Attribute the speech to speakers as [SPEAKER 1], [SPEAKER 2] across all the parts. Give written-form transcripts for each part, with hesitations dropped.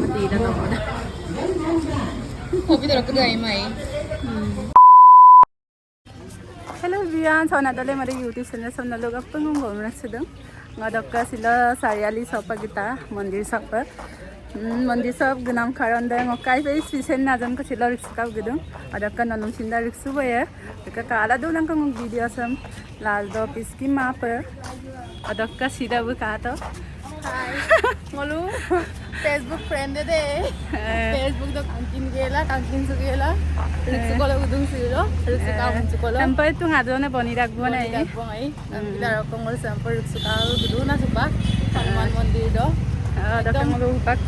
[SPEAKER 1] pati na naman. Hobi terus kedai mai.
[SPEAKER 2] Hello everyone, so nadale mari YouTube channel so nalog apang ngomong sedang ngadakka sila sariali sopa kita mandir sopa mandir sop gunam karon da ngokai pe spesial na jan ko sila rikskap gedung adakka nanum sinda riksu boye ka kala do nang kong video sam lal do piski map adakka sida bu ka to
[SPEAKER 1] Hi. Malu Facebook friend deh. Facebook do kankin sugela. Riksu kalau udung silo, riksu kamu silo.
[SPEAKER 2] sampai tu ngadone boni rakbo na
[SPEAKER 1] Boni rakbo ai. Kita rokong mul sampai riksu kau udung na supak. Hanuman mandir do.
[SPEAKER 2] adakka ngolo upak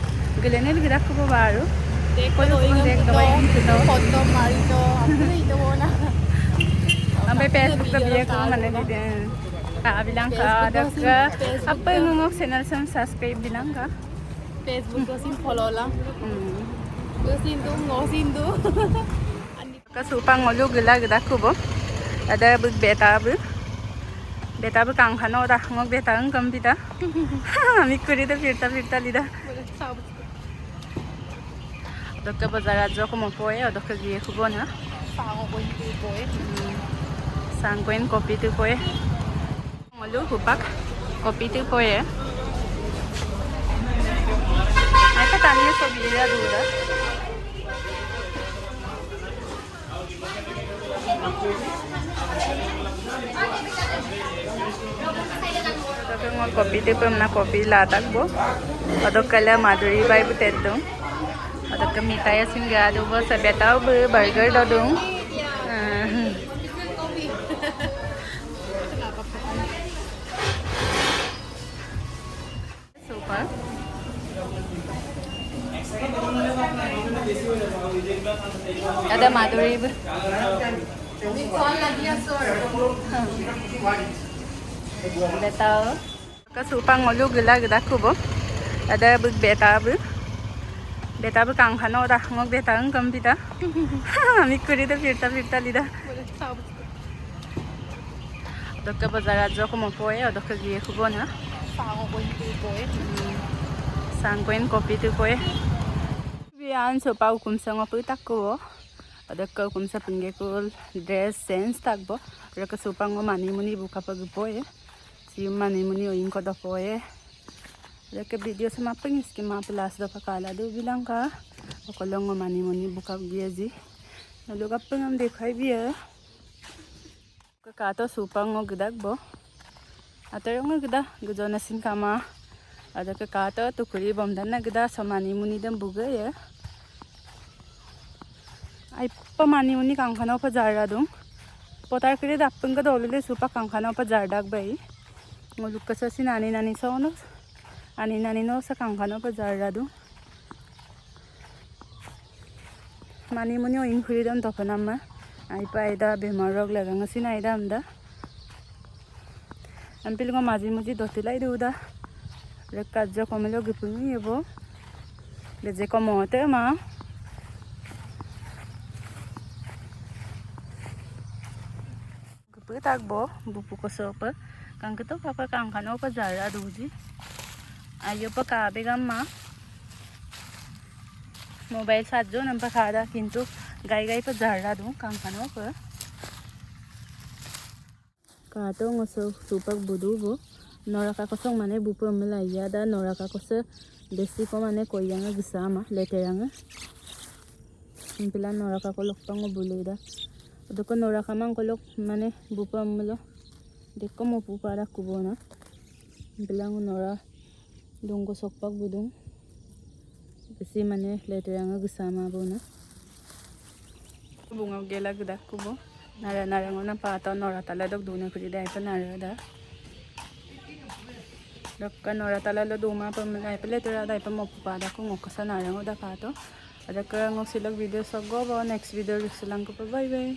[SPEAKER 2] gelene lirak ko baru
[SPEAKER 1] Teko do ingat foto mari do. Apa itu bona?
[SPEAKER 2] sampai Facebook ka biya ko manen di bilang ka adakka apa yang ngomong channel sam subscribe bilang ka
[SPEAKER 1] Facebook ko sin follow lang. Ngosin tu.
[SPEAKER 2] Kasupang ngolu gila gida kubo ada bug beta bu kang khano da ngok beta ang kampita mikuri da firta lida dokka bazar ajo ko mo poe dokka giye kubo na sangkoin kopi tu poe ngolu hupak kopi tu poe ay patanya so bila dura ngol kopi te pem na kopi la takbo adokala maduri bai butet dong adokka mitaya singa do bo sa betau bu burger do dong super ada maduri bu betau kasupang ngolu gila gida kubo ada bug beta bu kang khano da ngok beta ang kampita mikuri da firta lida dokka bazar ajo ko mo poe dokka giye kubo na sangkoin kopi tu poe bian so pau kum sang apu takko adakka kum sa pinge kul dress sense takbo raka supang mo mani muni buka pag poe si mani muni o inko da poe raka video sama pengis ke ma plus da pakala do bilang ka okolong mo mani muni buka giaji naluga pengam dekhai bia ka to supang mo gidakbo atarong gida gujona sin kama adakka ka to tukuri bomdan na gida samani muni dam buga ya ai pamani muni kangkhana pa jarra dong potar kire dappeng ka dolele supa kangkhana pa jardak bai ngoluk ka sa sinani nani sono ani nani no sa kangkhana pa jarra dong mani muni o inkhuri dam topanamma ai pa ida bemarok lagang sina ida amda ampil ngo maji muji dotilai duda rekajjo komelo gipungi ebo leje komote ma takbo bupu ko sopa kang kito papa kang kano pa jara duji ayo pa kabe gamma mobile sajjo nampa khada kintu gai pa jara du kang kano pa kato ngoso supak budu bo noraka kosong mane bupu amela yada noraka kosa besi ko mane koyanga gisama leteranga impila noraka ko lokpango bulida adoko noraka mang kolok mane bupa amelo dekko mo pupara kubona bilang nora dungko sokpak budung besi mane leteranga gisama bona bunga gela gida kubo nara ngona pata nora tala dok duna kuri dai pa nara da dokka nora tala lo duma pa malai pa letera dai pa mo pupara ko ngokasa nara ngoda pato adakka ngok silog video sa go next video silang ko pa bye bye